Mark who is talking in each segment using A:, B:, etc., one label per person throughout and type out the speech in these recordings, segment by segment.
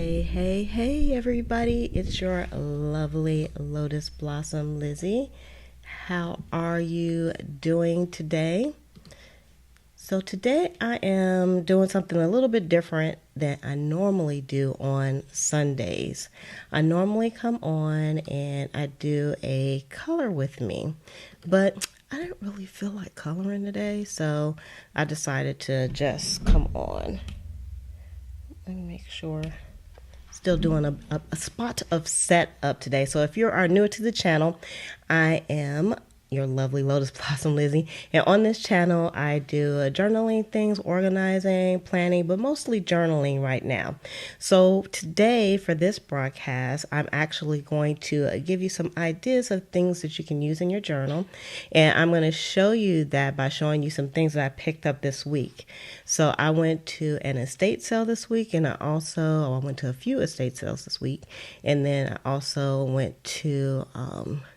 A: Hey, everybody. It's your lovely Lotus Blossom Lizzie. How are you doing today? So, today I am doing something a little bit different than I normally do on Sundays. I normally come on and I do a color with me, but I didn't really feel like coloring today, so I decided to just come on. Let me make sure. Still doing a spot of setup today. So if you are new to the channel, I am your lovely Lotus Blossom Lizzie. And on this channel, I do journaling things, organizing, planning, but mostly journaling right now. So today for this broadcast, I'm actually going to give you some ideas of things that you can use in your journal. And I'm going to show you that by showing you some things that I picked up this week. So I went to an estate sale this week, and I went to a few estate sales this week. And then I also went to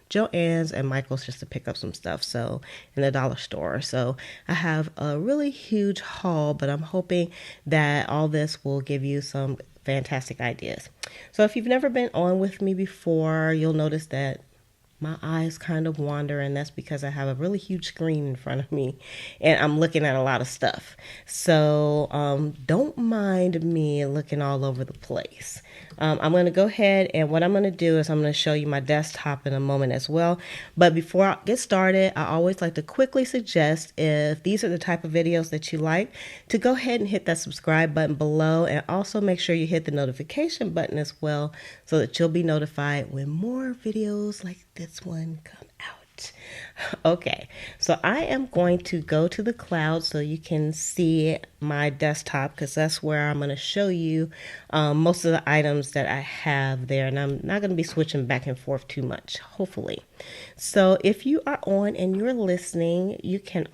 A: Joann's and Michael's just to pick up some stuff, so in the dollar store. So I have a really huge haul, but I'm hoping that all this will give you some fantastic ideas. So if you've never been on with me before, you'll notice that my eyes kind of wander, and that's because I have a really huge screen in front of me and I'm looking at a lot of stuff. So don't mind me looking all over the place. I'm going to go ahead, and what I'm going to do is I'm going to show you my desktop in a moment as well. But before I get started, I always like to quickly suggest, if these are the type of videos that you like, to go ahead and hit that subscribe button below, and also make sure you hit the notification button as well, so that you'll be notified when more videos like this one come out. Okay, so I am going to go to the cloud so you can see my desktop, because that's where I'm going to show you most of the items that I have there, and I'm not going to be switching back and forth too much, hopefully. So if you are on and you're listening, you can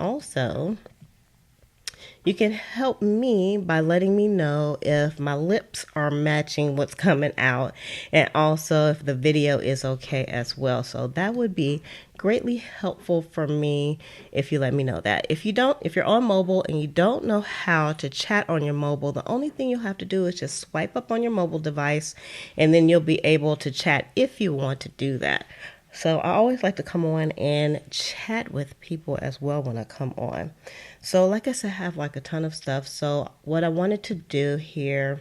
A: help me by letting me know if my lips are matching what's coming out, and also if the video is okay as well. So that would be greatly helpful for me if you let me know that. If you're on mobile and you don't know how to chat on your mobile, the only thing you'll have to do is just swipe up on your mobile device, and then you'll be able to chat if you want to do that. So I always like to come on and chat with people as well when I come on. So like I said, I have like a ton of stuff. So what I wanted to do here,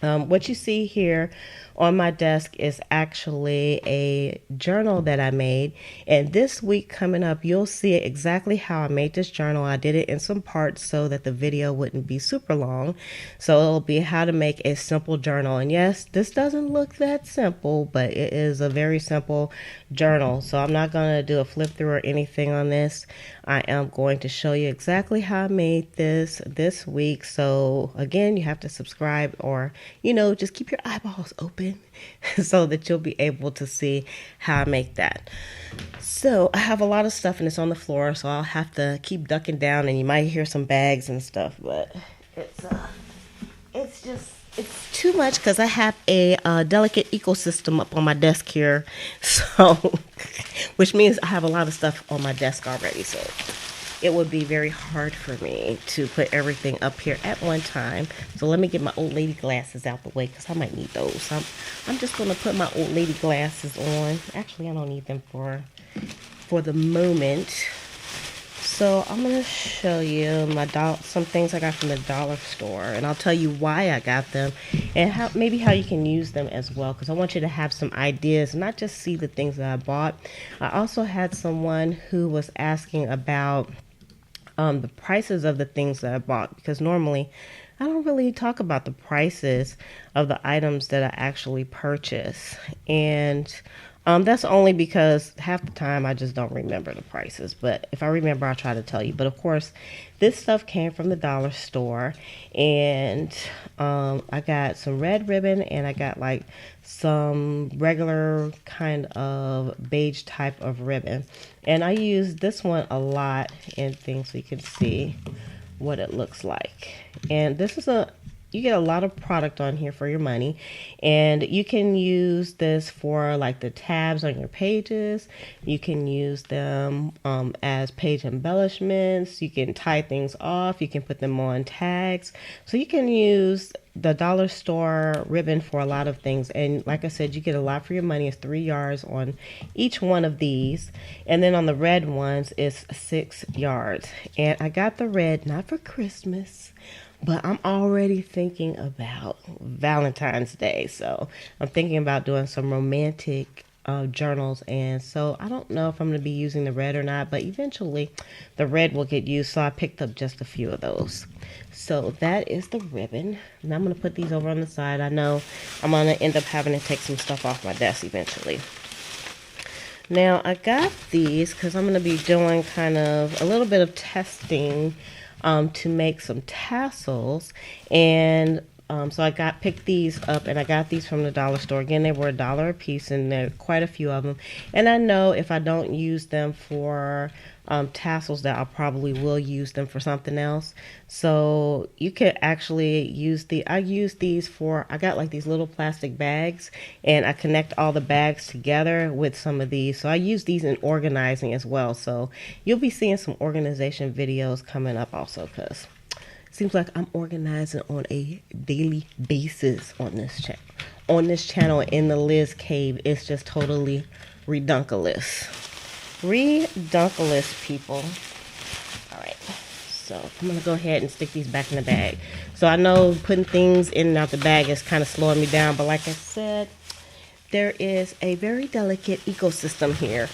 A: what you see here on my desk is actually a journal that I made. And this week coming up, you'll see exactly how I made this journal. I did it in some parts so that the video wouldn't be super long. So it'll be how to make a simple journal. And yes, this doesn't look that simple, but it is a very simple journal. So I'm not going to do a flip through or anything on this. I am going to show you exactly how I made this week. So again, you have to subscribe, or just keep your eyeballs open so that you'll be able to see how I make that. So I have a lot of stuff and it's on the floor, so I'll have to keep ducking down, and you might hear some bags and stuff, but it's too much because I have a delicate ecosystem up on my desk here, so which means I have a lot of stuff on my desk already, so it would be very hard for me to put everything up here at one time. So let me get my old lady glasses out the way, because I might need those. I'm just going to put my old lady glasses on. Actually, I don't need them for the moment. So I'm going to show you some things I got from the dollar store, and I'll tell you why I got them and how you can use them as well, because I want you to have some ideas, not just see the things that I bought. I also had someone who was asking about the prices of the things that I bought, because normally I don't really talk about the prices of the items that I actually purchase, and that's only because half the time I just don't remember the prices, but if I remember, I'll try to tell you. But of course, this stuff came from the dollar store, and I got some red ribbon, and I got like some regular kind of beige type of ribbon, and I use this one a lot in things so you can see what it looks like. And this is you get a lot of product on here for your money, and you can use this for like the tabs on your pages. You can use them as page embellishments. You can tie things off. You can put them on tags. So you can use the dollar store ribbon for a lot of things, and like I said, you get a lot for your money. It's 3 yards on each one of these, and then on the red ones it's 6 yards. And I got the red not for Christmas, but I'm already thinking about Valentine's Day, so I'm thinking about doing some romantic journals, and so I don't know if I'm going to be using the red or not, but eventually the red will get used, so I picked up just a few of those. So that is the ribbon, and I'm going to put these over on the side. I know I'm going to end up having to take some stuff off my desk eventually. Now I got these because I'm going to be doing kind of a little bit of testing to make some tassels, and so I picked these up, and I got these from the dollar store. Again, they were $1 a piece, and there are quite a few of them. And I know if I don't use them for tassels, that I probably will use them for something else. So you could actually use I use these for, I got like these little plastic bags, and I connect all the bags together with some of these. So I use these in organizing as well. So you'll be seeing some organization videos coming up also, because seems like I'm organizing on a daily basis on this channel. On this channel in the Liz Cave, it's just totally redunculous. Redunculous, people. All right, so I'm gonna go ahead and stick these back in the bag. So I know putting things in and out the bag is kind of slowing me down, but like I said, there is a very delicate ecosystem here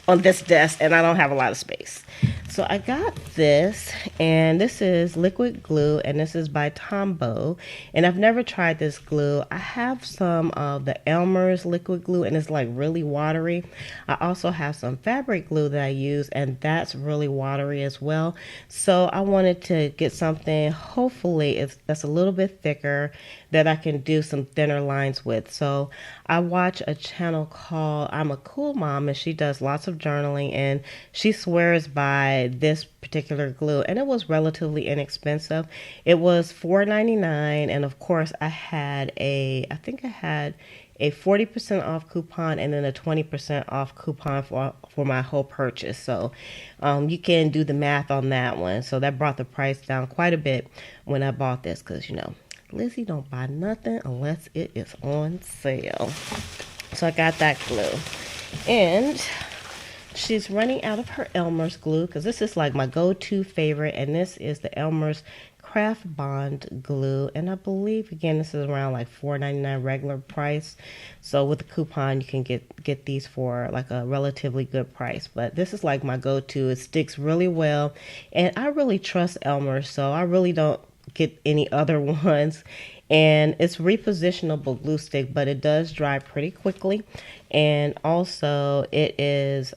A: on this desk, and I don't have a lot of space. So I got this, and this is liquid glue, and this is by Tombow, and I've never tried this glue. I have some of the Elmer's liquid glue, and it's like really watery. I also have some fabric glue that I use, and that's really watery as well. So I wanted to get something, hopefully that's a little bit thicker, that I can do some thinner lines with. So I watch a channel called I'm a Cool Mom, and she does lots of journaling, and she swears by this particular glue, and it was relatively inexpensive. It was $4.99, and of course I think I had a 40% off coupon and then a 20% off coupon for my whole purchase. So you can do the math on that one. So that brought the price down quite a bit when I bought this, because you know, Lizzie don't buy nothing unless it is on sale. So I got that glue, and she's running out of her Elmer's glue, because this is like my go-to favorite, and this is the Elmer's Craft Bond glue, and I believe again this is around like $4.99 regular price. So with the coupon you can get these for like a relatively good price, but this is like my go-to. It sticks really well, and I really trust Elmer's, so I really don't get any other ones. And it's repositionable glue stick, but it does dry pretty quickly. And also it is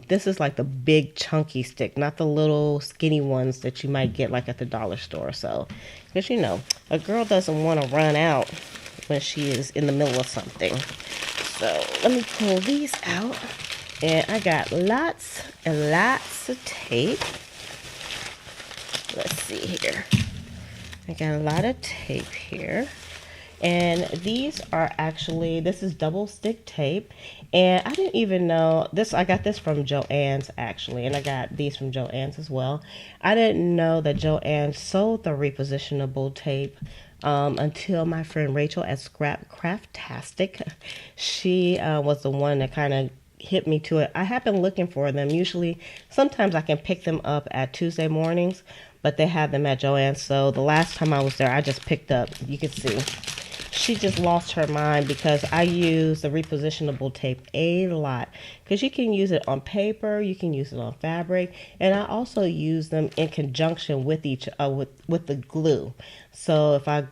A: this is like the big chunky stick, not the little skinny ones that you might get like at the dollar store. So because you know, a girl doesn't want to run out when she is in the middle of something. So let me pull these out, and I got lots and lots of tape. Let's see here. I got a lot of tape here, and these are actually, this is double stick tape, and I didn't even know this. I got this from Joann's actually, and I got these from Joann's as well. I didn't know that Joann sold the repositionable tape until my friend Rachel at Scrap Craftastic. She was the one that kind of hit me to it. I have been looking for them. Usually, sometimes I can pick them up at Tuesday mornings, but they have them at Joann's. So the last time I was there, I just picked up, you can see, she just lost her mind, because I use the repositionable tape a lot, because you can use it on paper, you can use it on fabric, and I also use them in conjunction with with the glue. So if I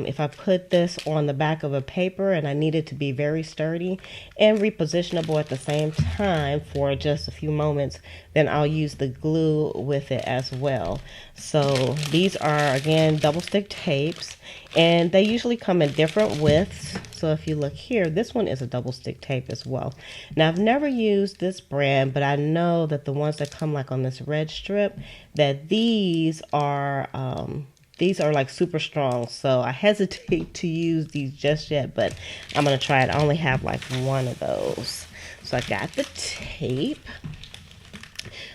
A: if I put this on the back of a paper and I need it to be very sturdy and repositionable at the same time for just a few moments, then I'll use the glue with it as well. So these are, again, double stick tapes, and they usually come in different widths. So if you look here, this one is a double stick tape as well. Now I've never used this brand, but I know that the ones that come like on this red strip, that these are like super strong. So I hesitate to use these just yet, but I'm gonna try it. I only have like one of those. So I got the tape.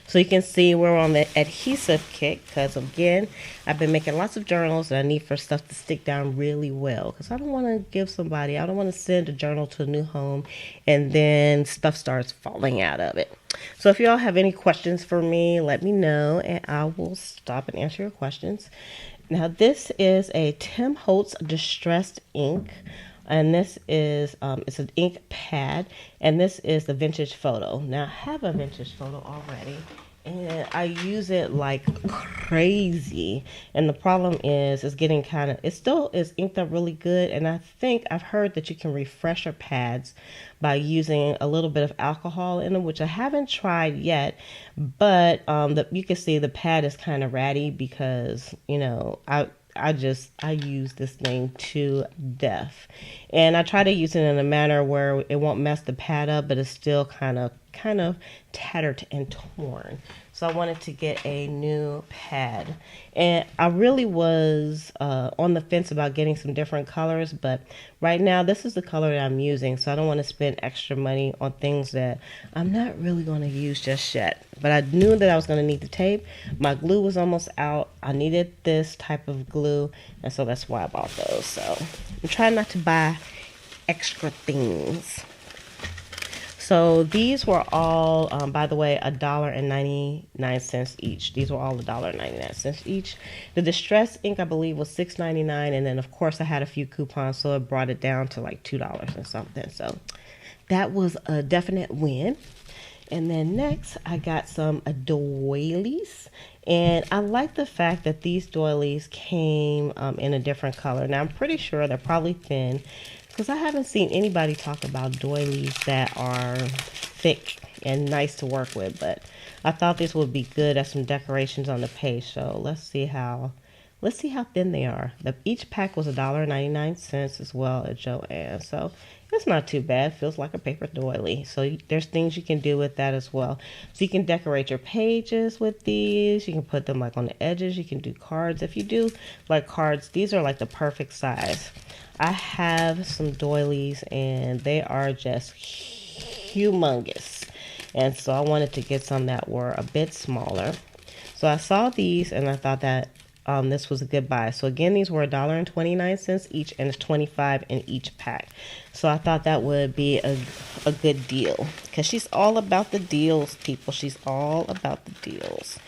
A: So So you can see we're on the adhesive kick because, again, I've been making lots of journals that I need for stuff to stick down really well because I don't want to I don't want to send a journal to a new home and then stuff starts falling out of it. So if y'all have any questions for me, let me know and I will stop and answer your questions. Now this is a Tim Holtz Distressed Ink. And this is, it's an ink pad, and this is the vintage photo. Now, I have a vintage photo already, and I use it like crazy. And the problem is, it's getting it still is inked up really good. And I think I've heard that you can refresh your pads by using a little bit of alcohol in them, which I haven't tried yet. But you can see the pad is kind of ratty because, you know, I use this thing to death. And I try to use it in a manner where it won't mess the pad up, but it's still kind of tattered and torn. So I wanted to get a new pad. And I really was on the fence about getting some different colors, but right now this is the color that I'm using. So I don't want to spend extra money on things that I'm not really going to use just yet. But I knew that I was going to need the tape. My glue was almost out. I needed this type of glue, and so that's why I bought those. So I'm trying not to buy extra things. So these were all, by the way, $1.99 each. These were all $1.99 each. The Distress ink, I believe, was $6.99, and then of course I had a few coupons, so it brought it down to like $2 and something. So that was a definite win. And then next, I got some doilies. And I like the fact that these doilies came in a different color. Now, I'm pretty sure they're probably thin because I haven't seen anybody talk about doilies that are thick and nice to work with. But I thought this would be good as some decorations on the page. So let's see how thin they are. Each pack was $1.99 as well at Joann. So it's not too bad. Feels like a paper doily. So there's things you can do with that as well. So you can decorate your pages with these. You can put them like on the edges. You can do cards. If you do like cards, these are like the perfect size. I have some doilies and they are just humongous. And so I wanted to get some that were a bit smaller. So I saw these and I thought that this was a good buy. So again, these were $1.29 each, and it's 25 in each pack. So I thought that would be a good deal because she's all about the deals, people. She's all about the deals.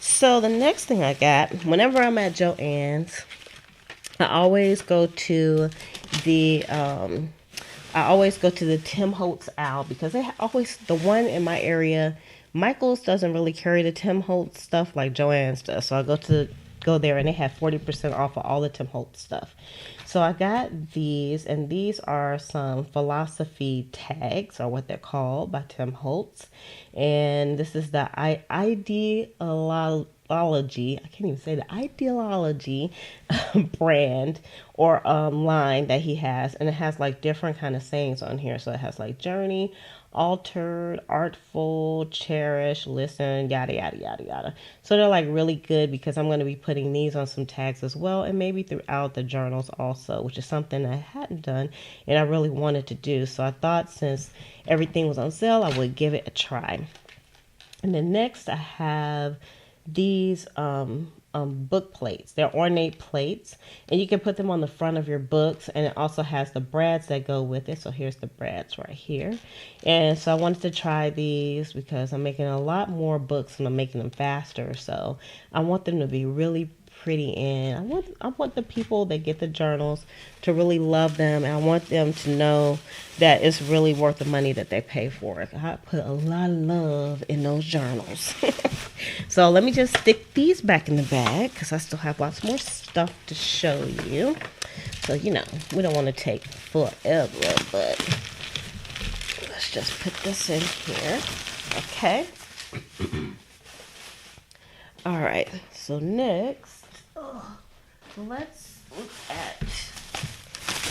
A: So the next thing I got, whenever I'm at Joann's, I always go to the Tim Holtz aisle because they always, the one in my area, Michael's doesn't really carry the Tim Holtz stuff like Joann's does. So I go there and they have 40% off of all the Tim Holtz stuff. So I got these, and these are some philosophy tags, or what they're called, by Tim Holtz. And this is the ideology, I can't even say the ideology brand or line that he has. And it has like different kind of sayings on here. So it has like journey, altered, artful, cherish, listen, yada, yada, yada, yada. So they're like really good because I'm going to be putting these on some tags as well, and maybe throughout the journals also, which is something I hadn't done and I really wanted to do. So I thought since everything was on sale, I would give it a try. And then next I have these book plates. They're ornate plates, and you can put them on the front of your books, and it also has the brads that go with it. So here's the brads right here. And so I wanted to try these because I'm making a lot more books and I'm making them faster. So I want them to be really pretty, and I want the people that get the journals to really love them, and I want them to know that it's really worth the money that they pay for it. I put a lot of love in those journals. So let me just stick these back in the bag because I still have lots more stuff to show you. So, you know, we don't want to take forever, but let's just put this in here. Okay. All right. So next, let's look at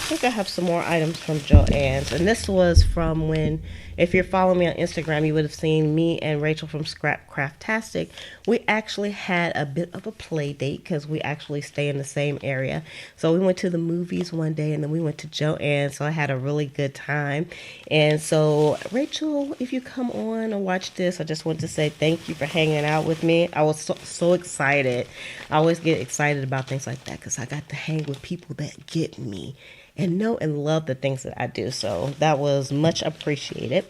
A: think I have some more items from Joann's, and this was from when, if you're following me on Instagram, you would have seen me and Rachel from Scrap Craftastic. We actually had a bit of a play date because we actually stay in the same area. So we went to the movies one day, and then we went to Joann's. So I had a really good time. And so, Rachel, if you come on and watch this, I just want to say thank you for hanging out with me. I was so excited. I always get excited about things like that because I got to hang with people that get me and know and love the things that I do. So that was much appreciated.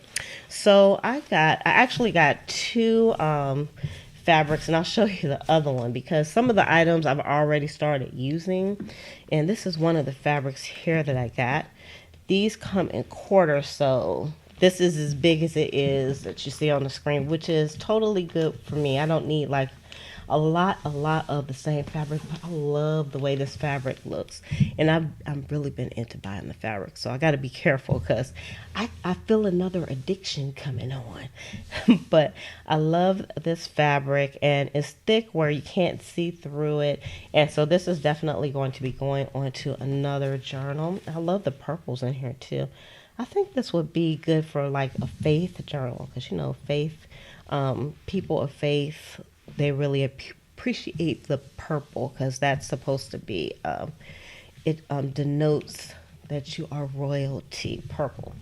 A: So I actually got two fabrics, and I'll show you the other one because some of the items I've already started using, and this is one of the fabrics here that I got. These come in quarters, so this is as big as it is that you see on the screen, which is totally good for me. I don't need like a lot of the same fabric, but I love the way this fabric looks, and I've really been into buying the fabric, so I got to be careful because I feel another addiction coming on. But I love this fabric, and it's thick where you can't see through it, and so this is definitely going to be going onto another journal. I love the purples in here too. I think this would be good for like a faith journal because, you know, faith, people of faith, they really appreciate the purple because that's supposed to be, it denotes that you are royalty, purple.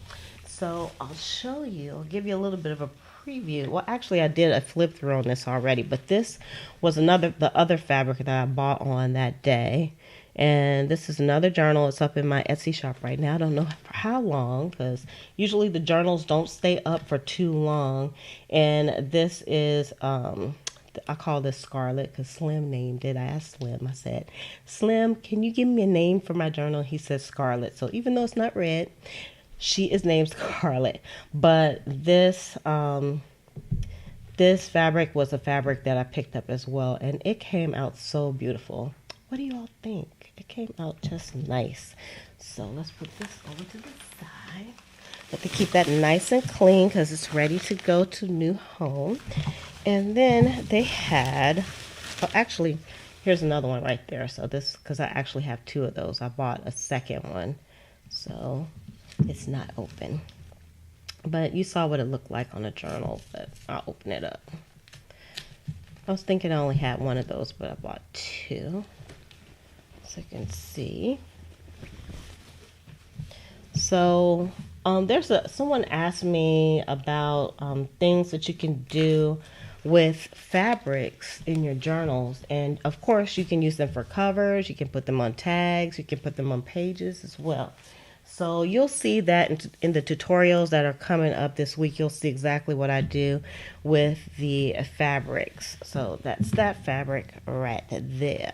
A: So I'll show you, I'll give you a little bit of a preview. Well, actually I did a flip through on this already, but this was the other fabric that I bought on that day. And this is another journal. It's up in my Etsy shop right now. I don't know for how long because usually the journals don't stay up for too long. And this is, I call this Scarlet because Slim named it. I asked Slim, I said, Slim, can you give me a name for my journal? He said Scarlet. So even though it's not red, she is named Scarlet. But this fabric was a fabric that I picked up as well, and it came out so beautiful. What do you all think? It came out just nice. So let's put this over to the side. But to keep that nice and clean because it's ready to go to new home. And then they had, oh, actually, here's another one right there. So this, because I actually have two of those. I bought a second one. So it's not open. But you saw what it looked like on a journal, but I'll open it up. I was thinking I only had one of those, but I bought two. So you can see. So someone asked me about things that you can do with fabrics in your journals, and of course you can use them for covers, you can put them on tags, you can put them on pages as well. So you'll see that in the tutorials that are coming up this week. You'll see exactly what I do with the fabrics. So that's that fabric right there.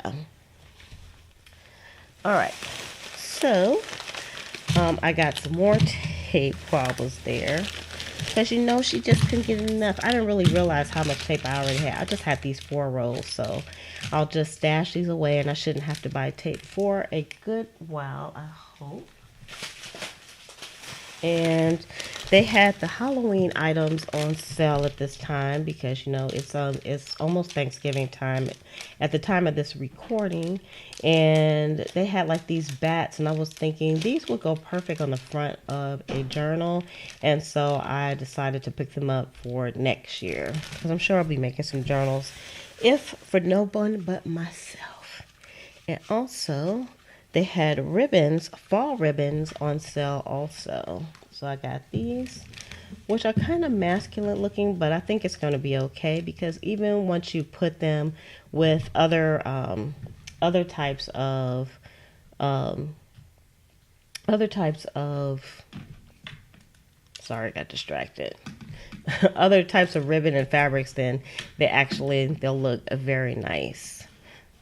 A: All right, so I got some more tape while I was there because, you know, she just couldn't get enough. I didn't really realize how much tape I already had. I just had these 4 rolls, so I'll just stash these away, and I shouldn't have to buy tape for a good while, I hope. And they had the Halloween items on sale at this time because, you know, it's almost Thanksgiving time at the time of this recording, and they had like these bats, and I was thinking these would go perfect on the front of a journal, and so I decided to pick them up for next year because I'm sure I'll be making some journals, if for no one but myself. And also they had ribbons, fall ribbons on sale also. So I got these, which are kind of masculine looking, but I think it's going to be okay because even once you put them with other types of sorry, I got distracted. Other types of ribbon and fabrics, then they'll look very nice.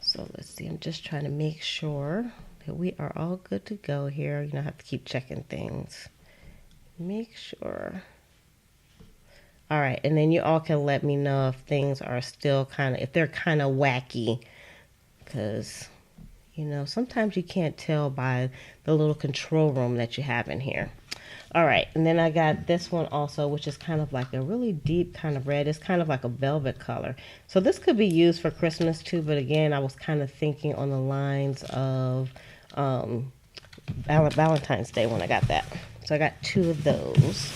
A: So let's see, I'm just trying to make sure that we are all good to go here. You know, I have to keep checking things. Make sure. All right, and then you all can let me know if things are still if they're kind of wacky, because, you know, sometimes you can't tell by the little control room that you have in here. All right, and then I got this one also, which is kind of like a really deep kind of red. It's kind of like a velvet color. So this could be used for Christmas too, but again, I was kind of thinking on the lines of Valentine's Day when I got that. So I got 2 of those.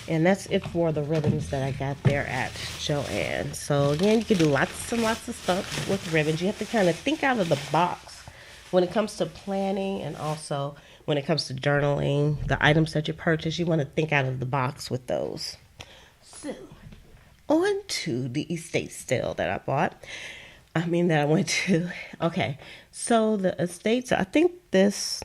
A: And that's it for the ribbons that I got there at Joann. So again, you can do lots and lots of stuff with ribbons. You have to kind of think out of the box when it comes to planning, and also when it comes to journaling. The items that you purchase, you want to think out of the box with those. So on to the estate sale that I bought. That I went to. Okay, so the estates, I think this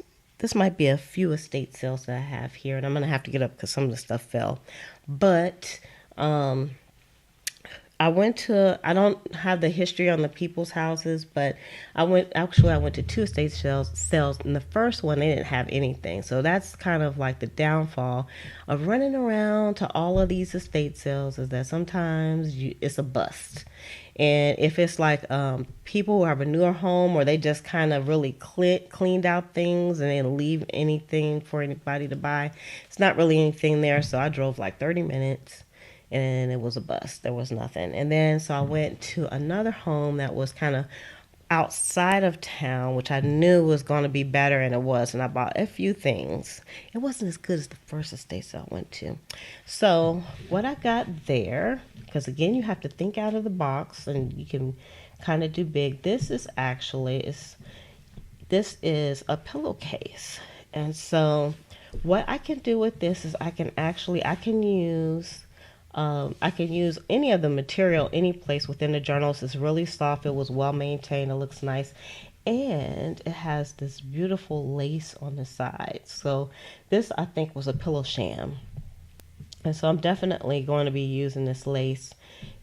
A: might be a few estate sales that I have here, and I'm going to have to get up because some of the stuff fell. But I don't have the history on the people's houses, but I went to 2 estate sales, and the first one, they didn't have anything. So that's kind of like the downfall of running around to all of these estate sales, is that sometimes it's a bust. And if it's like people who have a newer home, or they just kind of really cleaned out things and then leave anything for anybody to buy, it's not really anything there. So I drove like 30 minutes and it was a bust. There was nothing. And then so I went to another home that was kind of outside of town, which I knew was going to be better, and it was. And I bought a few things. It wasn't as good as the first estate sale I went to. So what I got there, because again, you have to think out of the box and you can kind of do big. This is a pillowcase. And so what I can do with this is I can use any of the material any place within the journals. It's really soft. It was well maintained. It looks nice. And it has this beautiful lace on the side. So this, I think, was a pillow sham. And so I'm definitely going to be using this lace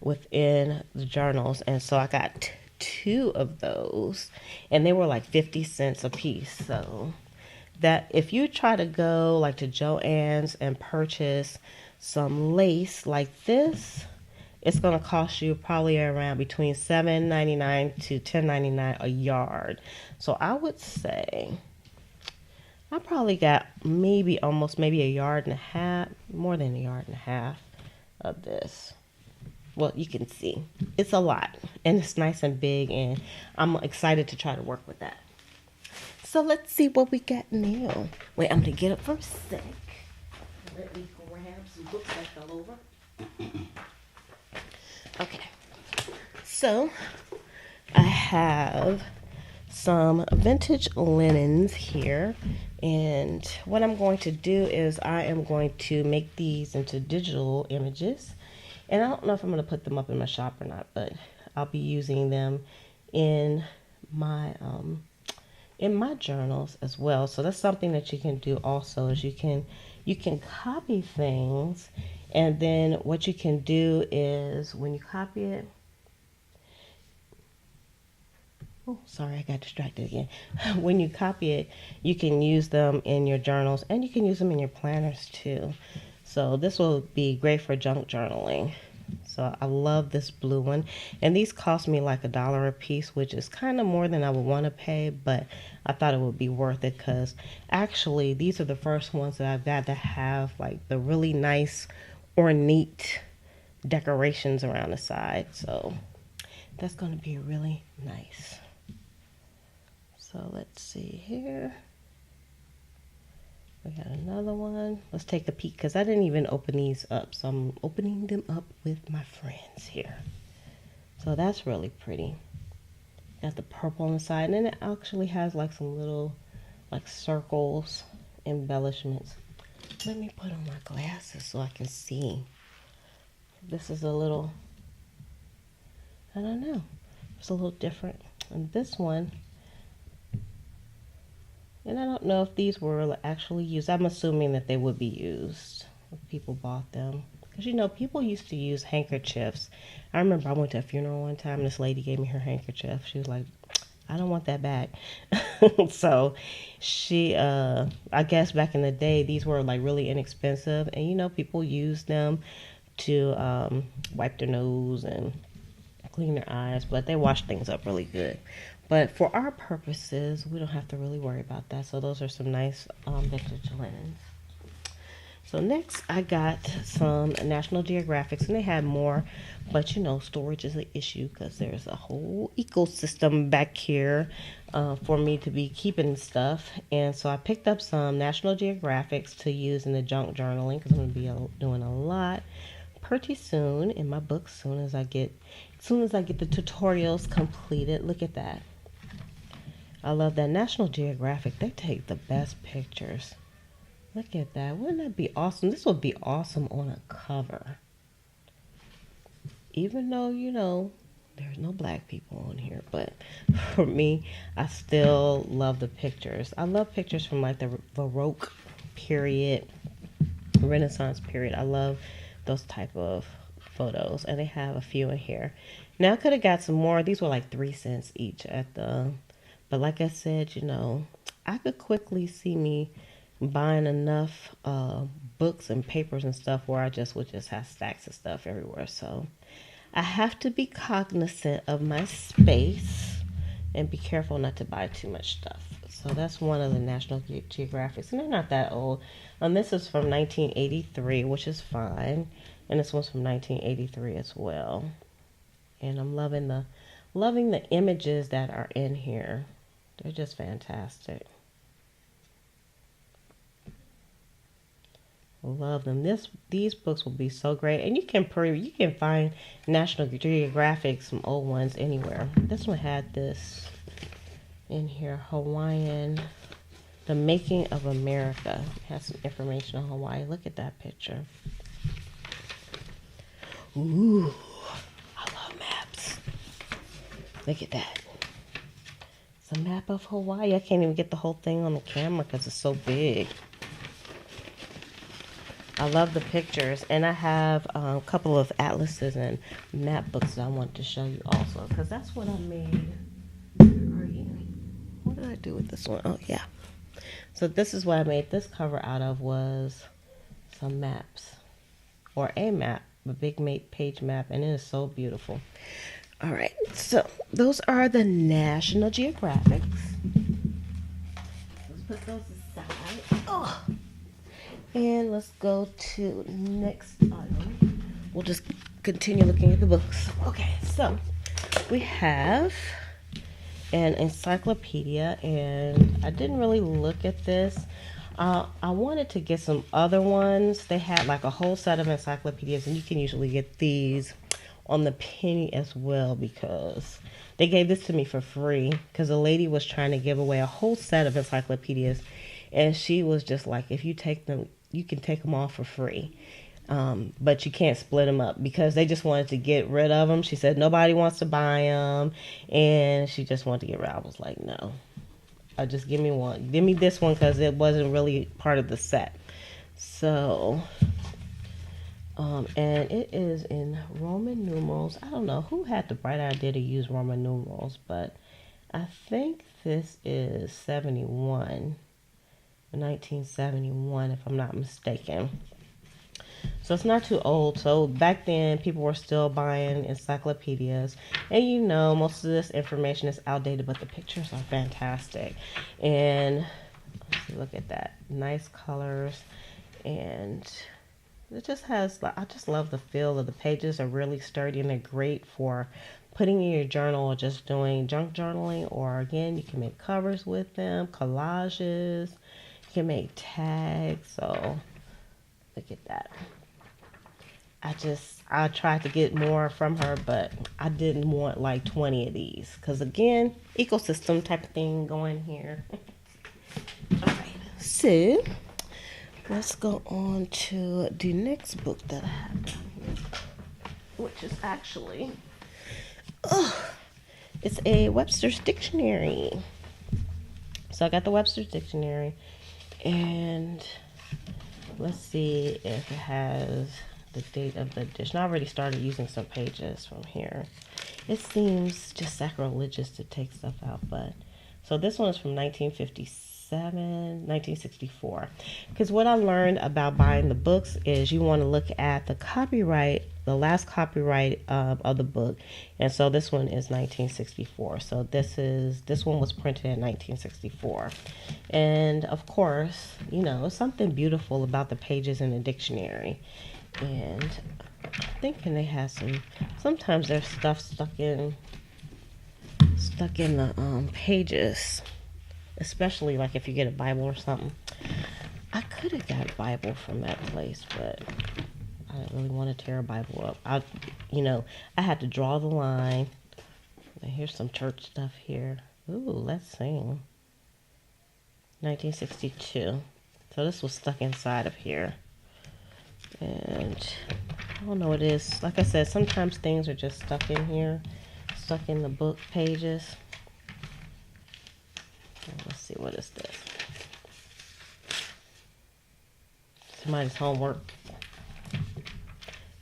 A: within the journals. And so I got 2 of those, and they were like 50 cents a piece. So that if you try to go like to Joann's and purchase some lace like this, it's going to cost you probably around between $7.99 to $10.99 a yard. So I would say I probably got maybe a yard and a half, more than a yard and a half of this. Well, you can see it's a lot, and it's nice and big, and I'm excited to try to work with that. So let's see what we got now. Wait, I'm going to get up for a sec. Let me grab some books that fell over. Okay, so I have some vintage linens here, and what I'm going to do is I am going to make these into digital images, and I don't know if I'm going to put them up in my shop or not, but I'll be using them in my journals as well. So that's something that you can do also, is you can copy things, and then what you can do is when you copy it, oh, sorry, I got distracted again. When you copy it, you can use them in your journals, and you can use them in your planners too. So this will be great for junk journaling. So I love this blue one, and these cost me like $1 a piece, which is kind of more than I would want to pay, but I thought it would be worth it, because actually these are the first ones that I've got to have like the really nice ornate decorations around the side. So that's going to be really nice. So let's see here. We got another one. Let's take a peek, because I didn't even open these up. So I'm opening them up with my friends here. So that's really pretty. Got the purple on the side. And then it actually has like some little like circles, embellishments. Let me put on my glasses so I can see. This is a little, I don't know. It's a little different. And this one, and I don't know if these were actually used. I'm assuming that they would be used if people bought them. Because, you know, people used to use handkerchiefs. I remember I went to a funeral one time, and this lady gave me her handkerchief. She was like, I don't want that back. So she, I guess back in the day, these were like really inexpensive. And, you know, people used them to wipe their nose and clean their eyes. But they wash things up really good. But for our purposes, we don't have to really worry about that. So those are some nice vintage linens. So next I got some National Geographics, and they had more, but you know, storage is an issue because there's a whole ecosystem back here for me to be keeping stuff. And so I picked up some National Geographics to use in the junk journaling because I'm going to be doing a lot pretty soon in my book. Soon as I get the tutorials completed. Look at that. I love that. National Geographic, they take the best pictures. Look at that. Wouldn't that be awesome? This would be awesome on a cover. Even though, you know, there's no black people on here. But for me, I still love the pictures. I love pictures from like the Baroque period, Renaissance period. I love those type of photos. And they have a few in here. Now, I could have got some more. These were like 3 cents each at the... But like I said, you know, I could quickly see me buying enough books and papers and stuff where I would just have stacks of stuff everywhere. So I have to be cognizant of my space and be careful not to buy too much stuff. So that's one of the National Geographics, and they're not that old. This is from 1983, which is fine, and this one's from 1983 as well. And I'm loving the images that are in here. They're just fantastic. Love them. These books will be so great, and you can find National Geographic, some old ones anywhere. This one had this in here, Hawaiian, The Making of America. It has some information on Hawaii. Look at that picture. Ooh, I love maps. Look at that. It's a map of Hawaii. I can't even get the whole thing on the camera because it's so big. I love the pictures, and I have a couple of atlases and map books that I want to show you also, because that's what I made. What did I do with this one? Oh, yeah. So this is what I made this cover out of, was some maps, or a map, a big page map, and it is so beautiful. All right, so those are the National Geographics. Let's put those aside. Oh. And let's go to next item. We'll just continue looking at the books. Okay, so we have an encyclopedia, and I didn't really look at this. I wanted to get some other ones. They had like a whole set of encyclopedias, and you can usually get these on the penny as well, because they gave this to me for free because a lady was trying to give away a whole set of encyclopedias, and she was just like, if you take them, you can take them all for free, but you can't split them up, because they just wanted to get rid of them. She said nobody wants to buy them, and she just wanted to get rid. I was like, no, just give me one. Give me this one, because it wasn't really part of the set. So, and it is in Roman numerals. I don't know who had the bright idea to use Roman numerals, but I think this is 71. 1971, if I'm not mistaken. So it's not too old. So back then, people were still buying encyclopedias, and you know, most of this information is outdated, but the pictures are fantastic. And let's see, look at that, nice colors, and it just has, I just love the feel of the pages. Are really sturdy, and they're great for putting in your journal or just doing junk journaling, or again, you can make covers with them, collages. Can make tags. So look at that. I tried to get more from her, but I didn't want like 20 of these, because again, ecosystem type of thing going here. All right, so let's go on to the next book that I have down here, which is actually it's a Webster's Dictionary. So I got the Webster's Dictionary. And let's see if it has the date of the edition. I already started using some pages from here. It seems just sacrilegious to take stuff out, but So this one is from 1964. Because what I learned about buying the books is you want to look at the copyright, the last copyright of the book. And so this one is 1964. So this one was printed in 1964. And of course, you know, something beautiful about the pages in the dictionary. And I'm thinking they have sometimes there's stuff stuck in the pages, especially like if you get a Bible or something. I could have got a Bible from that place, but I didn't really want to tear a Bible up. I had to draw the line. Here's some church stuff here. Ooh, let's sing. 1962. So this was stuck inside of here. And I don't know what it is. Like I said, sometimes things are just stuck in here, stuck in the book pages. Let's see, what is this? Somebody's homework.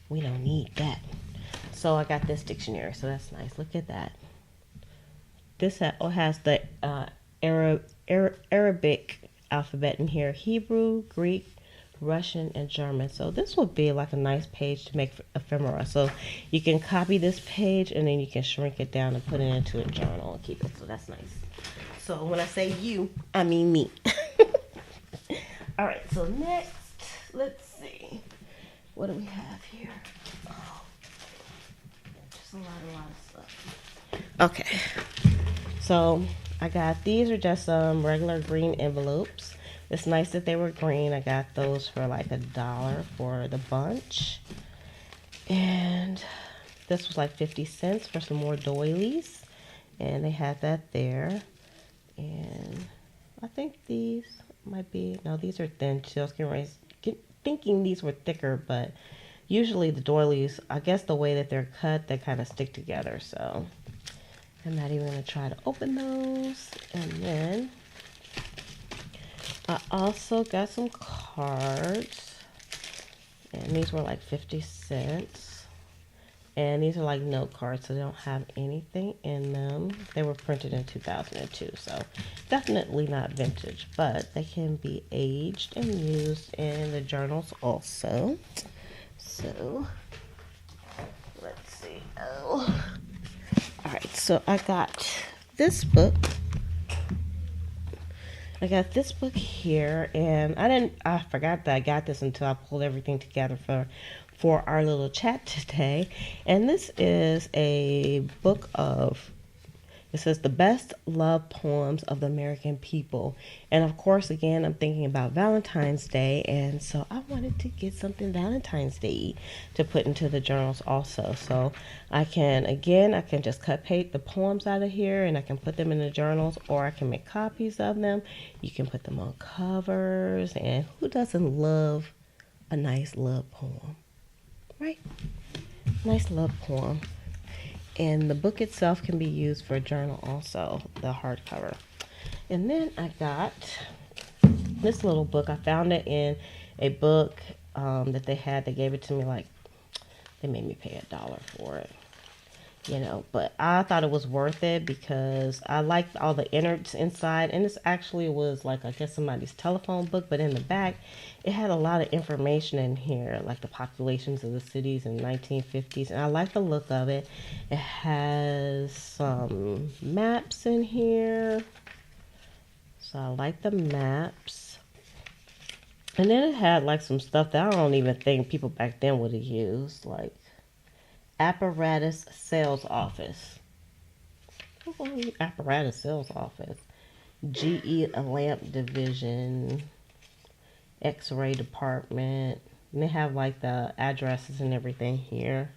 A: We don't need that. So I got this dictionary, so that's nice. Look at that. This has the Arabic alphabet in here: Hebrew, Greek, Russian, and German. So this would be like a nice page to make ephemera. So you can copy this page and then you can shrink it down and put it into a journal and keep it. So that's nice. So when I say you, I mean me. All right, so next, let's see. What do we have here? Oh, just a lot of stuff. Okay. So I got, these are just some regular green envelopes. It's nice that they were green. I got those for like $1 for the bunch. And this was like 50 cents for some more doilies. And they had that there. And I think these might be, no, these are thin. So I was thinking these were thicker, but usually the doilies, I guess the way that they're cut, they kind of stick together. So I'm not even going to try to open those. And then I also got some cards, and these were like 50 cents. And these are like note cards, so they don't have anything in them. They were printed in 2002, so definitely not vintage, but they can be aged and used in the journals also. So let's see. Oh, all right. So I got this book. Here, and I forgot that I got this until I pulled everything together for our little chat today. And this is a book it says the best love poems of the American people. And of course, again, I'm thinking about Valentine's Day, and so I wanted to get something Valentine's Day to put into the journals also. So I can just cut paste the poems out of here and I can put them in the journals, or I can make copies of them. You can put them on covers, and who doesn't love a nice love poem, right? Nice love poem. And the book itself can be used for a journal also, the hardcover. And then I got this little book. I found it in a book that they had. They gave it to me, like, they made me pay $1 for it. But I thought it was worth it because I liked all the innards inside. And this actually was like, I guess, somebody's telephone book, but in the back, it had a lot of information in here, like the populations of the cities in the 1950s. And I like the look of it. It has some maps in here. So I like the maps. And then it had like some stuff that I don't even think people back then would have used, like apparatus sales office. Apparatus sales office. GE lamp division. X-ray department. And they have like the addresses and everything here.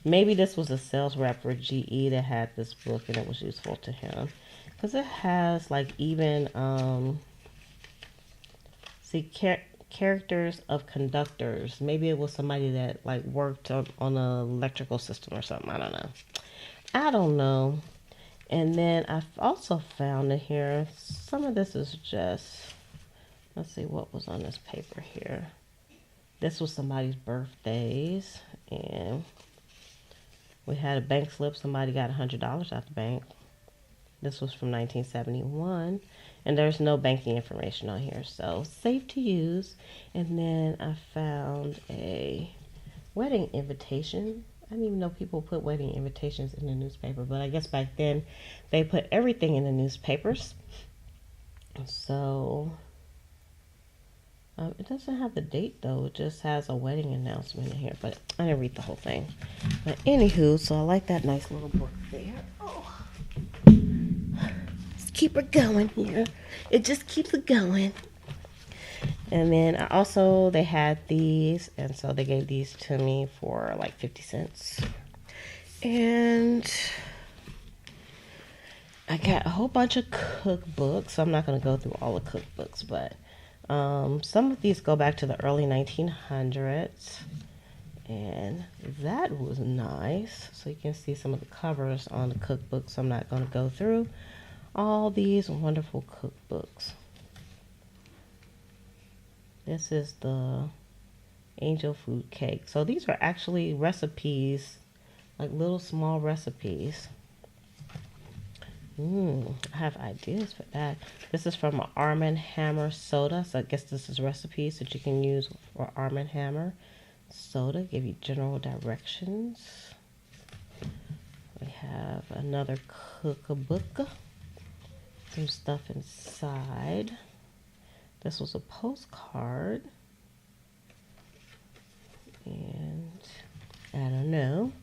A: Maybe this was a sales rep for GE that had this book and it was useful to him. Because it has like even characters of conductors. Maybe it was somebody that like worked on an electrical system or something. I don't know. And then I've also found in here, some of this is just, let's see what was on this paper here. This was somebody's birthdays, and we had a bank slip. Somebody got $100 out the bank. This was from 1971. And there's no banking information on here, so safe to use. And then I found a wedding invitation. I didn't even know people put wedding invitations in the newspaper, but I guess back then they put everything in the newspapers. So it doesn't have the date though. It just has a wedding announcement in here, but I didn't read the whole thing. But anywho, so I like that nice little book there. Oh, let's keep her going here. It just keeps it going. And then they had these, and so they gave these to me for like 50 cents. And I got a whole bunch of cookbooks. So I'm not going to go through all the cookbooks, but some of these go back to the early 1900s. And that was nice. So you can see some of the covers on the cookbooks. I'm not going to go through all these wonderful cookbooks. This is the angel food cake. So these are actually recipes, like little small recipes. I have ideas for that. This is from Arm & Hammer soda. So I guess this is recipes that you can use for Arm & Hammer soda. Give you general directions. We have another cookbook. Some stuff inside. This was a postcard. And I don't know.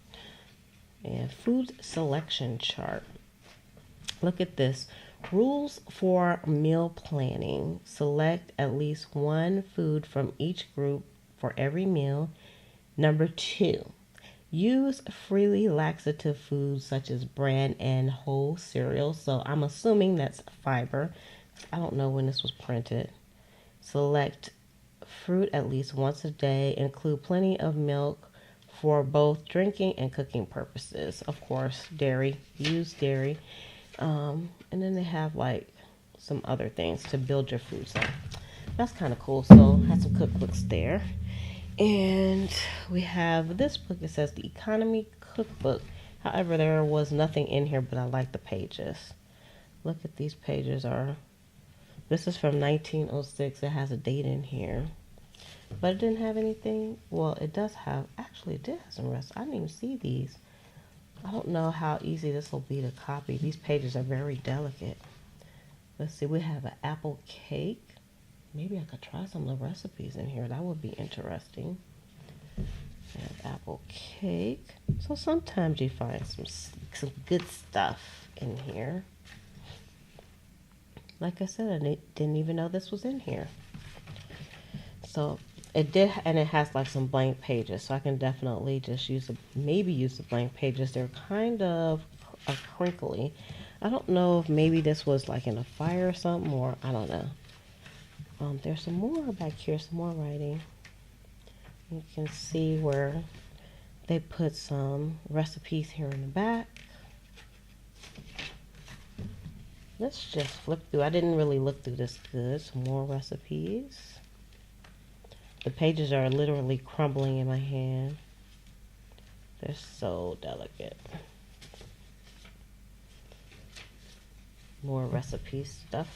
A: And food selection chart. Look at this. Rules for meal planning. Select at least one food from each group for every meal. Number 2. Use freely laxative foods such as bran and whole cereals. So I'm assuming that's fiber. I don't know when this was printed. Select fruit at least once a day. Include plenty of milk for both drinking and cooking purposes. Of course, dairy. Use dairy. And then they have like some other things to build your food. So that's kind of cool. So I had some cookbooks there. And we have this book. It says the Economy Cookbook. However, there was nothing in here, but I like the pages. Look at these pages this is from 1906. It has a date in here. But it didn't have anything. Well, it does have, actually it did have some recipes. I didn't even see these. I don't know how easy this will be to copy. These pages are very delicate. Let's see, we have an apple cake. Maybe I could try some of the recipes in here. That would be interesting. We have apple cake. So sometimes you find some good stuff in here. Like I said, I didn't even know this was in here. So it did, and it has like some blank pages. So I can definitely just use the blank pages. They're kind of crinkly. I don't know if maybe this was like in a fire or something, or I don't know. There's some more back here, some more writing. You can see where they put some recipes here in the back. Let's just flip through. I didn't really look through this good. Some more recipes. The pages are literally crumbling in my hand. They're so delicate. More recipe stuff.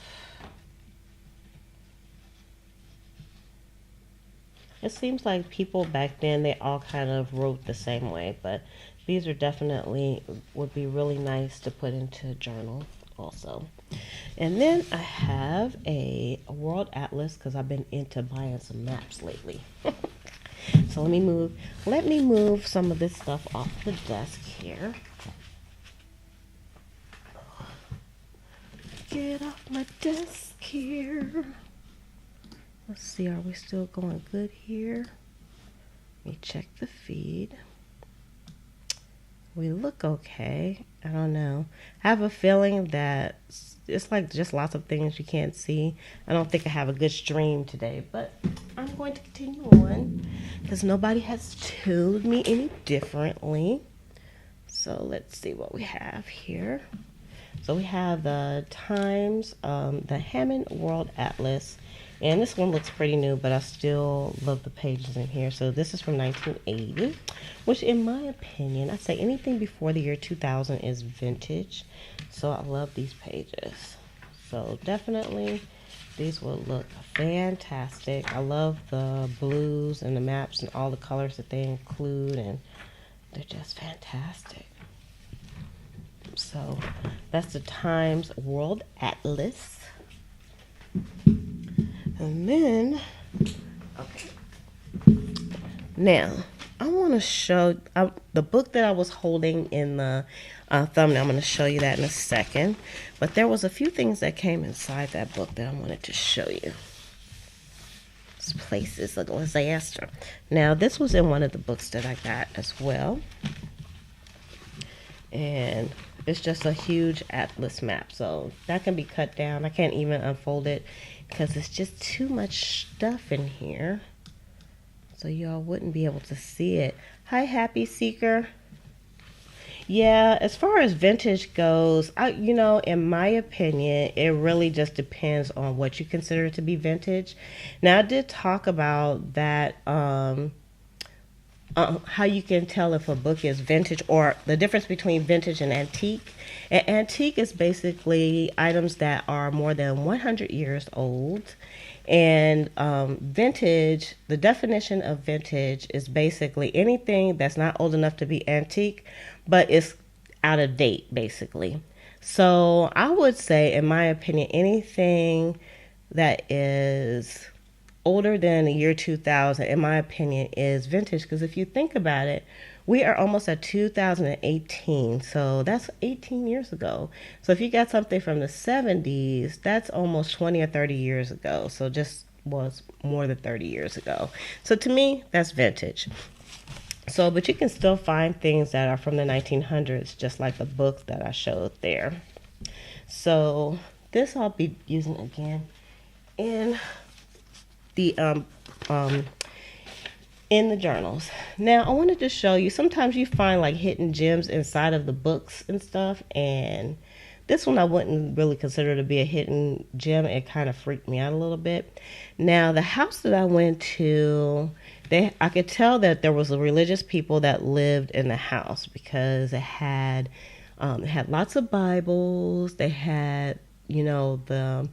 A: It seems like people back then, they all kind of wrote the same way, but these are definitely, would be really nice to put into a journal also. And then I have a world atlas because I've been into buying some maps lately. So let me move some of this stuff off the desk here. Get off my desk here. Let's see, are we still going good here? Let me check the feed. We look okay. I don't know. I have a feeling that it's like just lots of things you can't see. I don't think I have a good stream today, but I'm going to continue on because nobody has told me any differently. So let's see what we have here. So we have the Times, the Hammond World Atlas. And this one looks pretty new, but I still love the pages in here. So this is from 1980, which in my opinion, I'd say anything before the year 2000 is vintage. So I love these pages. So definitely these will look fantastic. I love the blues and the maps and all the colors that they include, and they're just fantastic. So that's the Times World Atlas. And then, okay. Now, I want to show the book that I was holding in the thumbnail. I'm going to show you that in a second. But there was a few things that came inside that book that I wanted to show you. These places, like disaster. Now, this was in one of the books that I got as well. And it's just a huge atlas map. So that can be cut down. I can't even unfold it because it's just too much stuff in here. So y'all wouldn't be able to see it. Hi, Happy Seeker. Yeah, as far as vintage goes, in my opinion, it really just depends on what you consider to be vintage. Now, I did talk about that, how you can tell if a book is vintage, or the difference between vintage and antique. And antique is basically items that are more than 100 years old. And vintage, the definition of vintage is basically anything that's not old enough to be antique, but it's out of date, basically. So I would say, in my opinion, anything that is older than the year 2000, in my opinion, is vintage. Because if you think about it, we are almost at 2018, so that's 18 years ago. So if you got something from the 70s, that's almost 20 or 30 years ago. So just was more than 30 years ago. So to me, that's vintage. So, but you can still find things that are from the 1900s, just like the book that I showed there. So this I'll be using again in the in the journals. Now, I wanted to show you, sometimes you find like hidden gems inside of the books and stuff, and this one I wouldn't really consider to be a hidden gem. It kind of freaked me out a little bit. Now, the house that I went to, I could tell that there was religious people that lived in the house, because it had lots of Bibles. They had, the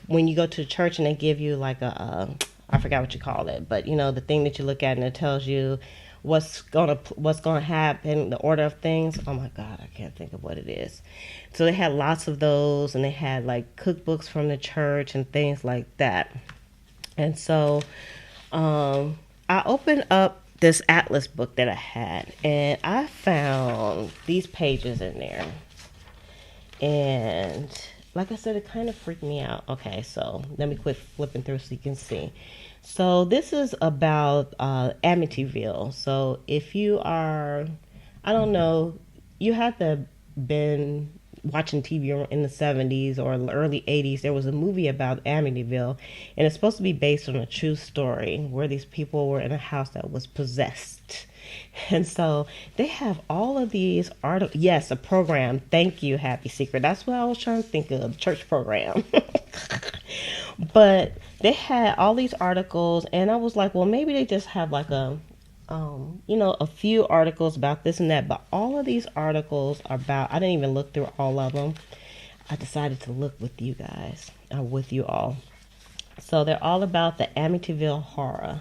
A: when you go to church and they give you like I forgot what you call it, but the thing that you look at and it tells you what's gonna happen, the order of things. Oh my God, I can't think of what it is. So they had lots of those, and they had like cookbooks from the church and things like that. And so I opened up this atlas book that I had, and I found these pages in there. And like I said, it kind of freaked me out. Okay, so let me quit flipping through so you can see. So this is about Amityville. So if you are, I don't know, you have to been watching TV in the 70s or early 80s. There was a movie about Amityville, and it's supposed to be based on a true story where these people were in a house that was possessed. And so they have all of these articles. Yes, a program. Thank you, Happy Secret. That's what I was trying to think of, church program. But they had all these articles, and I was like, well, maybe they just have like a few articles about this and that. But all of these articles are about, I didn't even look through all of them. I decided to look with you guys, with you all. So they're all about the Amityville horror.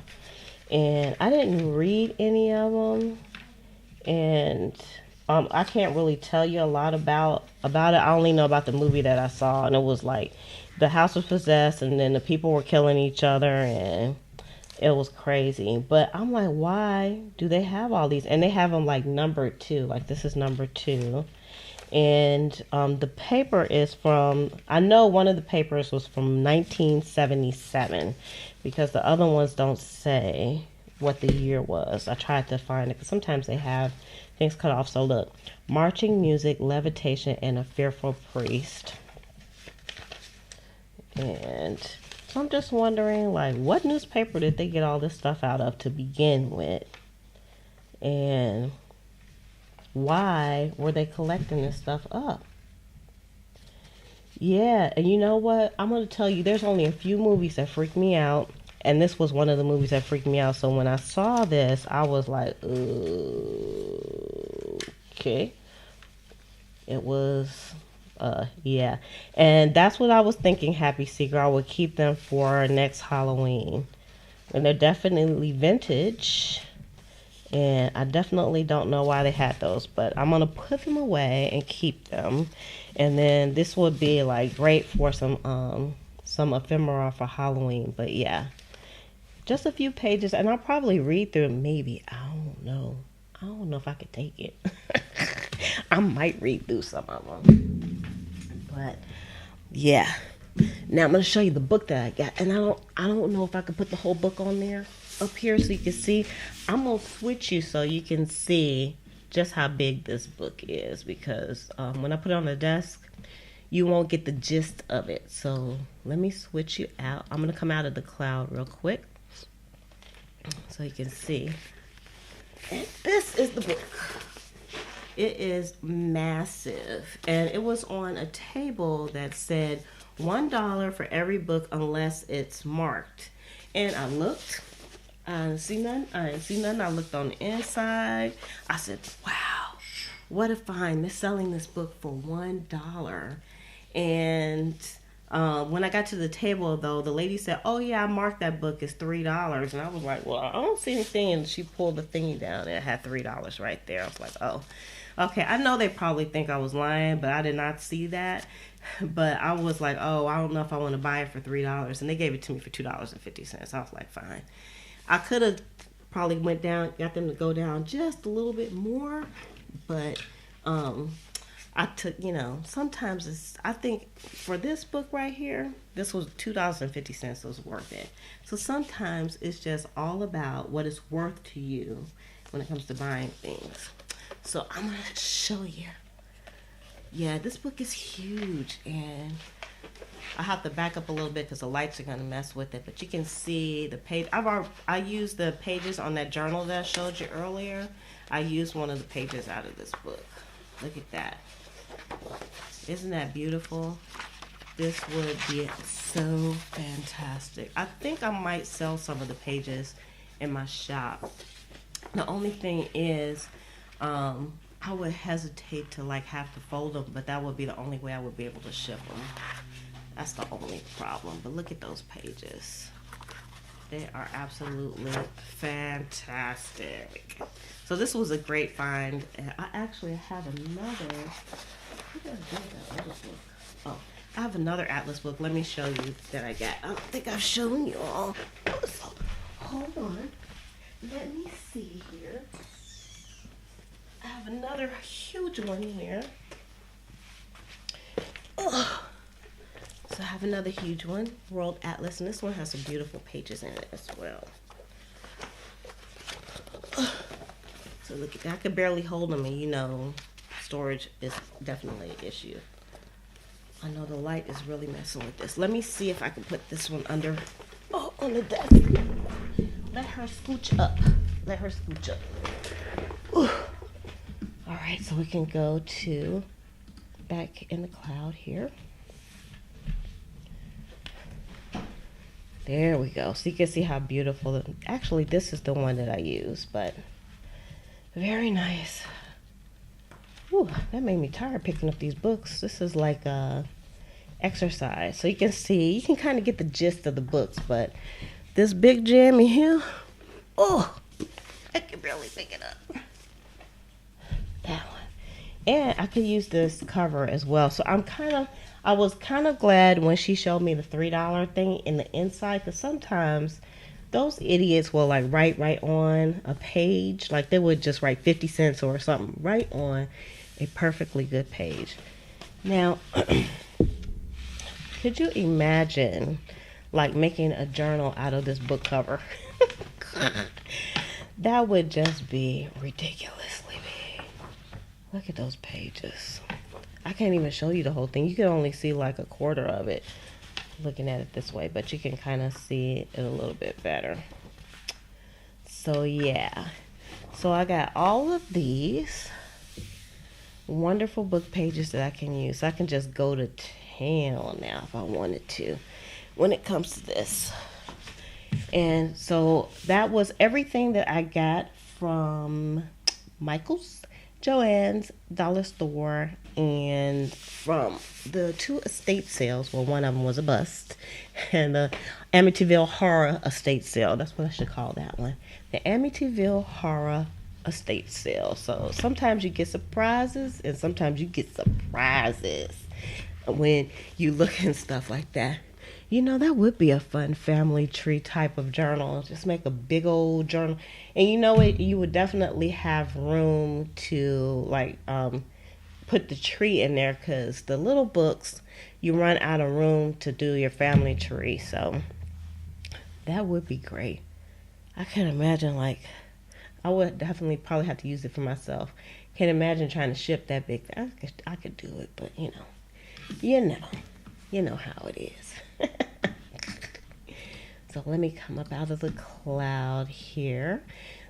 A: And I didn't read any of them, and I can't really tell you a lot about it. I only know about the movie that I saw, and it was like the house was possessed, and then the people were killing each other, and it was crazy. But I'm like, why do they have all these? And they have them like numbered too. Like this is number 2. And the paper is from, I know one of the papers was from 1977, because the other ones don't say what the year was. I tried to find it, because sometimes they have things cut off. So look, marching music, levitation, and a fearful priest. And so I'm just wondering, like, what newspaper did they get all this stuff out of to begin with? And why were they collecting this stuff up? Yeah, and you know what? I'm gonna tell you, there's only a few movies that freak me out, and this was one of the movies that freaked me out. So when I saw this, I was like, okay. It was, yeah, and that's what I was thinking. Happy Secret, I would keep them for next Halloween, and they're definitely vintage. And I definitely don't know why they had those, but I'm gonna put them away and keep them. And then this would be like great for some ephemera for Halloween. But yeah, just a few pages, and I'll probably read through them. Maybe I don't know. I don't know if I could take it. I might read through some of them, but yeah. Now I'm gonna show you the book that I got, and I don't know if I could put the whole book on there up here so you can see. I'm gonna switch you so you can see just how big this book is, because when I put it on the desk, you won't get the gist of it. So let me switch you out. I'm gonna come out of the cloud real quick so you can see. And this is the book. It is massive, and it was on a table that said $1 for every book unless it's marked. And I looked, I didn't see none. I looked on the inside. I said, wow, what a find. They're selling this book for $1. And when I got to the table, though, the lady said, oh, yeah, I marked that book as $3. And I was like, well, I don't see anything. And she pulled the thingy down, and it had $3 right there. I was like, oh, okay. I know they probably think I was lying, but I did not see that. But I was like, oh, I don't know if I want to buy it for $3. And they gave it to me for $2.50. I was like, fine. I could have probably went down, got them to go down just a little bit more. But I took, sometimes I think for this book right here, this was $2.50, so it's worth it. So sometimes it's just all about what it's worth to you when it comes to buying things. So I'm going to show you. Yeah, this book is huge, and I have to back up a little bit because the lights are going to mess with it. But you can see the page. I used the pages on that journal that I showed you earlier. I used one of the pages out of this book. Look at that. Isn't that beautiful? This would be so fantastic. I think I might sell some of the pages in my shop. The only thing is, I would hesitate to have to fold them, but that would be the only way I would be able to ship them. That's the only problem. But look at those pages. They are absolutely fantastic. So this was a great find. And I actually have another. Oh, I have another Atlas book. Let me show you that I got. I don't think I've shown you all. So, hold on. Let me see here. I have another huge one here. Oh. So I have another huge one, World Atlas, and this one has some beautiful pages in it as well. So look at that. I could barely hold them, and storage is definitely an issue. I know the light is really messing with this. Let me see if I can put this one under, on the desk. Let her scooch up. Ooh. All right, so we can go to back in the cloud here. There we go. So you can see how beautiful. Actually, this is the one that I use, but very nice. Whew, that made me tired picking up these books. This is like exercise. So you can kind of get the gist of the books, but this big jammy here, I can barely pick it up. That one. And I could use this cover as well. So I was kind of glad when she showed me the $3 thing in the inside, because sometimes those idiots will write right on a page. They would just write 50 cents or something right on a perfectly good page. Now, could you imagine making a journal out of this book cover? That would just be ridiculously big. Look at those pages. I can't even show you the whole thing. You can only see a quarter of it looking at it this way, but you can kind of see it a little bit better. So yeah. So I got all of these wonderful book pages that I can use. I can just go to hell now if I wanted to when it comes to this. And so that was everything that I got from Michael's, Joann's, Dollar Store, and from the 2 estate sales. Well, one of them was a bust, and the Amityville Horror estate sale. That's what I should call that one. The Amityville Horror estate sale. So sometimes you get surprises, and sometimes you get surprises when you look and stuff like that. You know, that would be a fun family tree type of journal. Just make a big old journal. And you know what? You would definitely have room to, like, put the tree in there, because the little books, you run out of room to do your family tree. So that would be great. I can imagine, like, I would definitely probably have to use it for myself. Can't imagine trying to ship that big. I could do it, but you know how it is. So let me come up out of the cloud here.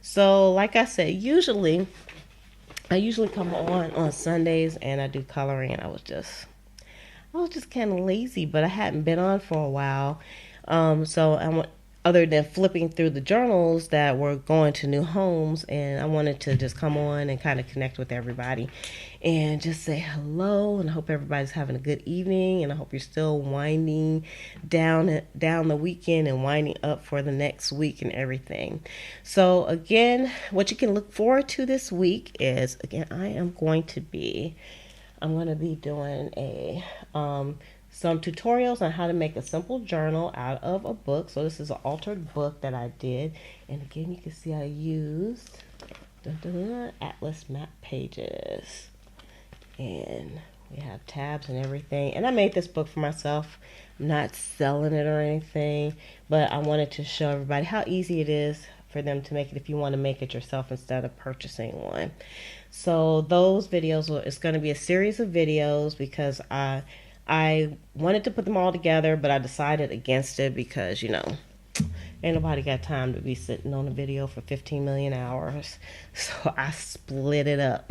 A: So like I said, I usually come on Sundays and I do coloring, and I was just kind of lazy, but I hadn't been on for a while. Other than flipping through the journals that were going to new homes, and I wanted to just come on and kind of connect with everybody and just say hello, and I hope everybody's having a good evening, and I hope you're still winding down the weekend and winding up for the next week and everything. So again, what you can look forward to this week is, again, I'm going to be doing some tutorials on how to make a simple journal out of a book. So this is an altered book that I did. And again, you can see I used Atlas map pages. And we have tabs and everything. And I made this book for myself. I'm not selling it or anything, but I wanted to show everybody how easy it is for them to make it if you want to make it yourself instead of purchasing one. So those videos, it's going to be a series of videos, because I wanted to put them all together, but I decided against it because, ain't nobody got time to be sitting on a video for 15 million hours. So I split it up.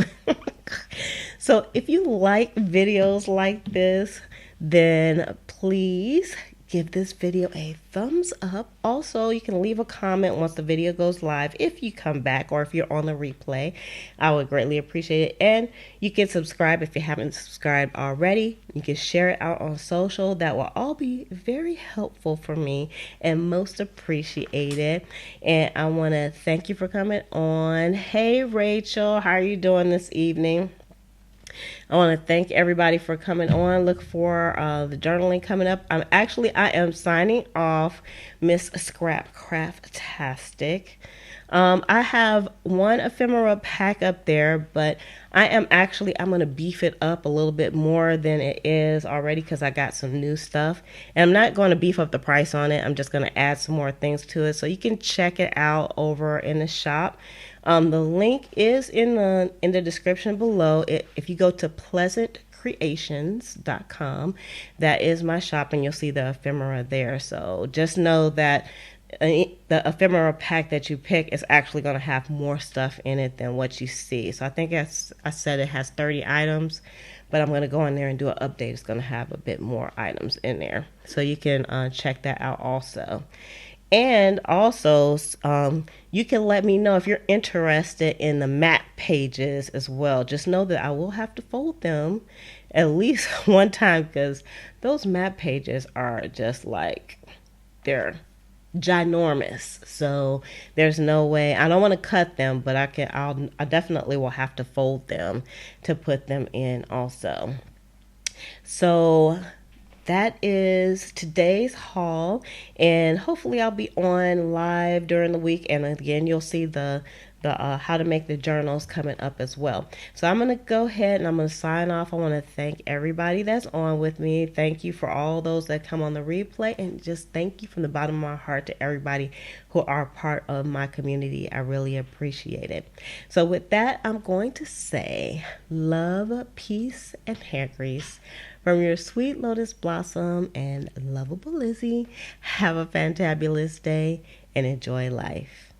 A: So if you like videos like this, then please give this video a thumbs up. Also, you can leave a comment once the video goes live if you come back, or if you're on the replay. I would greatly appreciate it. And you can subscribe if you haven't subscribed already. You can share it out on social. That will all be very helpful for me and most appreciated. And I want to thank you for coming on. Hey Rachel, how are you doing this evening? I want to thank everybody for coming on. Look for the journaling coming up. I am signing off Miss Scrap Craftastic. I have one ephemera pack up there, but I'm going to beef it up a little bit more than it is already, because I got some new stuff. And I'm not going to beef up the price on it. I'm just going to add some more things to it. So you can check it out over in the shop. The link is in the description below. If you go to pleasantcreations.com, that is my shop, and you'll see the ephemera there. So just know that the ephemera pack that you pick is actually going to have more stuff in it than what you see. So I think I said it has 30 items, but I'm going to go in there and do an update. It's going to have a bit more items in there. So you can check that out also. And also, you can let me know if you're interested in the map pages as well. Just know that I will have to fold them at least one time, because those map pages are just like, they're ginormous. So there's no way. I don't want to cut them, but I definitely will have to fold them to put them in also. So that is today's haul, and hopefully I'll be on live during the week, and again you'll see the how to make the journals coming up as well. So I'm going to go ahead and I'm going to sign off. I want to thank everybody that's on with me. Thank you for all those that come on the replay, and just thank you from the bottom of my heart to everybody who are part of my community. I really appreciate it. So with that, I'm going to say love, peace, and hair grease from your sweet lotus blossom and lovable Lizzie. Have a fantabulous day and enjoy life.